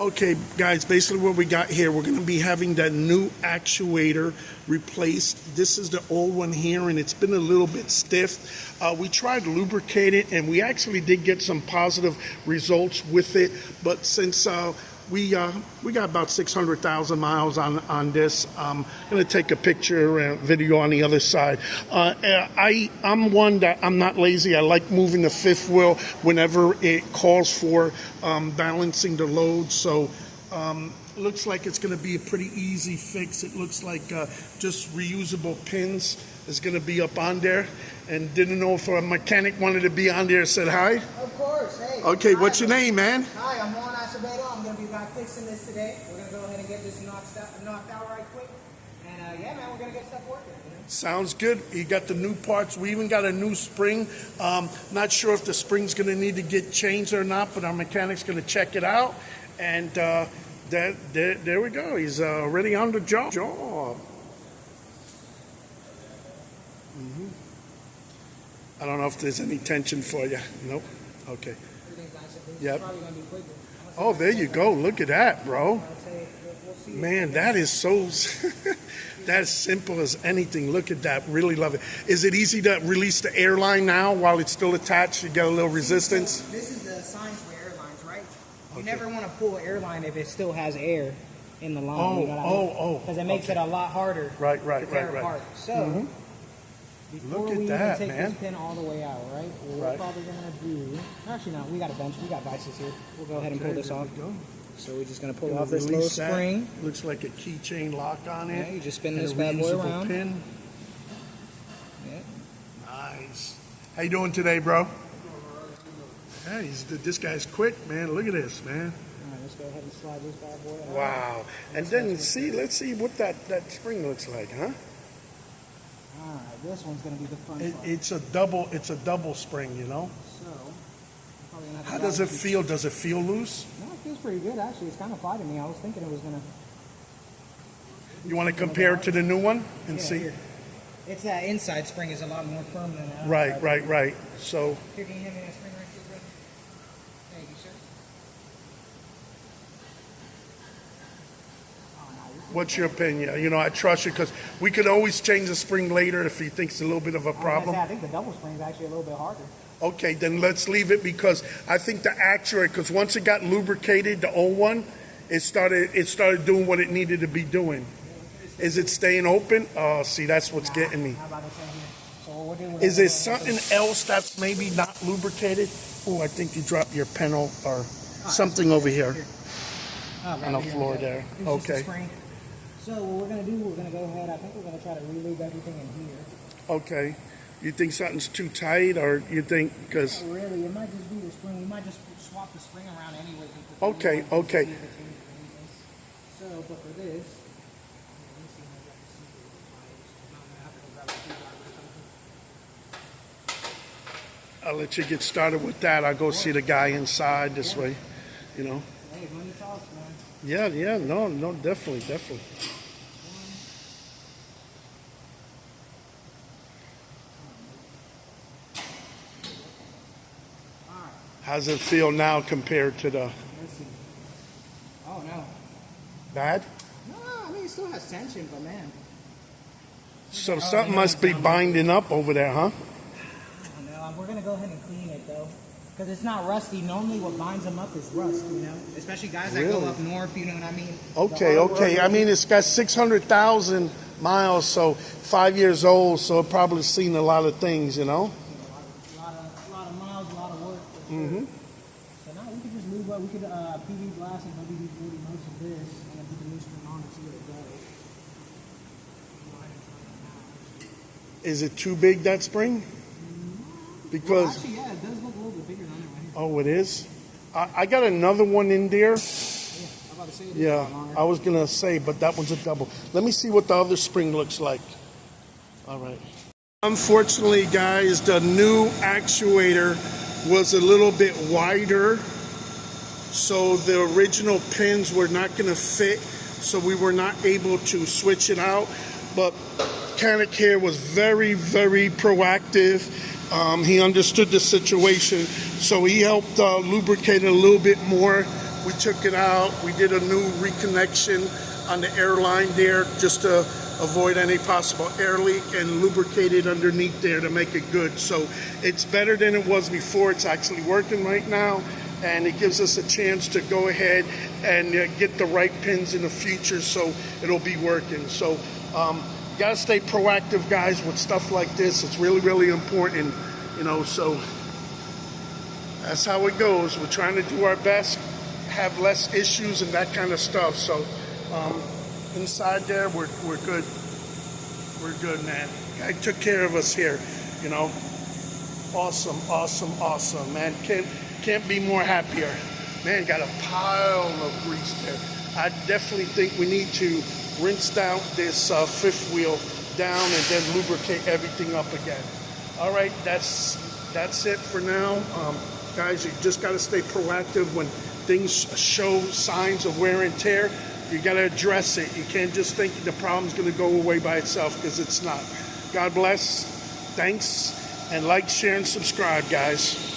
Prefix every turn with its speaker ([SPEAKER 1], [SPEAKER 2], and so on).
[SPEAKER 1] Okay, guys, basically what we got here, we're going to be having that new actuator replaced. This is the old one here, and it's been a little bit stiff. We tried to lubricate it, and we actually did get some positive results with it. But since we got about 600,000 miles on this, I'm going to take a picture and video on the other side. I'm one that I'm not lazy. I like moving the fifth wheel whenever it calls for balancing the load. So looks like it's going to be a pretty easy fix. It looks like just reusable pins is going to be up on there. And didn't know if a mechanic wanted to be on there. Said hi.
[SPEAKER 2] Of course. Hey.
[SPEAKER 1] Okay,
[SPEAKER 2] hi,
[SPEAKER 1] what's your name, man?
[SPEAKER 2] Hi, I'm Juan Acevedo. I'm going to be back fixing this today. We're going to go ahead and get this knocked out right quick. And yeah, man, we're going to get stuff working. You know?
[SPEAKER 1] Sounds good. You got the new parts. We even got a new spring. Not sure if the spring's going to need to get changed or not, but our mechanic's going to check it out. And there we go. He's already on the job. I don't know if there's any tension for you. Nope. Okay. Yep. Oh, there you go. Look at that, bro. Man, that is so that's simple as anything. Look at that. Really love it. Is it easy to release the airline now while it's still attached? You get a little resistance?
[SPEAKER 2] This is the signs for airlines, right? You never want to pull an airline if it still has air in the line. Because it makes it a lot harder to tear apart. So, before we even take this pin all the way out, right? We're probably going to do... Actually, no. We got a bench. We got vices here. We'll go ahead and pull this off. So we're just going to pull off this little spring.
[SPEAKER 1] Looks like a keychain lock on it.
[SPEAKER 2] Yeah, you just spin this bad boy around.
[SPEAKER 1] Pin. Yeah. Nice. How you doing today, bro? Hey, this guy's quick, man. Look at this, man.
[SPEAKER 2] All right, let's go ahead and slide this bad boy out.
[SPEAKER 1] Wow. And then let's see what that spring looks like, huh?
[SPEAKER 2] All right, this one's going to be the fun part.
[SPEAKER 1] It's a double spring, you know.
[SPEAKER 2] So,
[SPEAKER 1] how does it feel? Does it feel loose?
[SPEAKER 2] No, it feels pretty good actually. It's kind of fighting me. I was thinking it was going to.
[SPEAKER 1] You want to compare it to the new one and see?
[SPEAKER 2] Here. It's that inside spring is a lot more firm than that.
[SPEAKER 1] Right. So.
[SPEAKER 2] Here, can you hand me that spring right here, brother? Thank you, sir.
[SPEAKER 1] What's your opinion? You know, I trust you because we could always change the spring later if he thinks it's a little bit of a problem.
[SPEAKER 2] I think the double spring is actually a little bit harder.
[SPEAKER 1] Okay, then let's leave it because I think the actuator, because once it got lubricated, the old one, it started doing what it needed to be doing. Is it staying open? Oh, see, that's what's getting me.
[SPEAKER 2] How about this right here? So
[SPEAKER 1] is there something else that's maybe not lubricated? Oh, I think you dropped your pen or something over here on the floor there. Okay.
[SPEAKER 2] So what we're going to do, we're going to go ahead, I think we're going to try to relube everything in here.
[SPEAKER 1] Okay. You think something's too tight, or you think, because...
[SPEAKER 2] Not really, it might just be the spring. We might just swap the spring around anyway.
[SPEAKER 1] Okay.
[SPEAKER 2] So, but for this...
[SPEAKER 1] I'll let you get started with that. I'll go see the guy inside this way, you know.
[SPEAKER 2] Hey, money talks, man.
[SPEAKER 1] Yeah, no, definitely. How's it feel now compared to the...
[SPEAKER 2] Let's see. Oh, no.
[SPEAKER 1] Bad?
[SPEAKER 2] No, I mean, it still has tension, but man.
[SPEAKER 1] So something must be binding up over there, huh?
[SPEAKER 2] No, we're going to go ahead and clean it, though. Because it's not rusty. Normally what binds them up is rust, you know? Especially guys that go up north, you know what I mean?
[SPEAKER 1] Okay. I mean, it's got 600,000 miles, so 5 years old, so it probably seen a lot of things, you know?
[SPEAKER 2] A lot of miles, a lot of work.
[SPEAKER 1] Mm-hmm.
[SPEAKER 2] So now we could just move up. We could PV blast and WD-40 most of this, and then put the new spring on and see where it goes.
[SPEAKER 1] Is it too big, that spring? Because...
[SPEAKER 2] Well, actually, yeah, it does look a little bit bigger than that right here.
[SPEAKER 1] Oh, it is? I got another one in there.
[SPEAKER 2] Yeah,
[SPEAKER 1] I was going to say, but that one's a double. Let me see what the other spring looks like. All right. Unfortunately, guys, the new actuator was a little bit wider, so the original pins were not going to fit, so we were not able to switch it out. But mechanic here was very, very proactive. He understood the situation, so he helped lubricate it a little bit more we took it out. We did a new reconnection on the air line there just to avoid any possible air leak, and lubricated underneath there to make it good. So it's better than it was before. It's actually working right now, and it gives us a chance to go ahead and get the right pins in the future, so it'll be working. So you gotta stay proactive, guys, with stuff like this. It's really, really important, you know. So that's how it goes. We're trying to do our best, have less issues and that kind of stuff. So inside there, we're good. We're good, man. Guy took care of us here, you know. Awesome, awesome, awesome, man. Can't be more happier. Man, got a pile of grease there. I definitely think we need to rinse down this fifth wheel down and then lubricate everything up again. All right, that's it for now. Guys, you just got to stay proactive when things show signs of wear and tear. You got to address it. You can't just think the problem's going to go away by itself, because it's not. God bless. Thanks. And like, share, and subscribe, guys.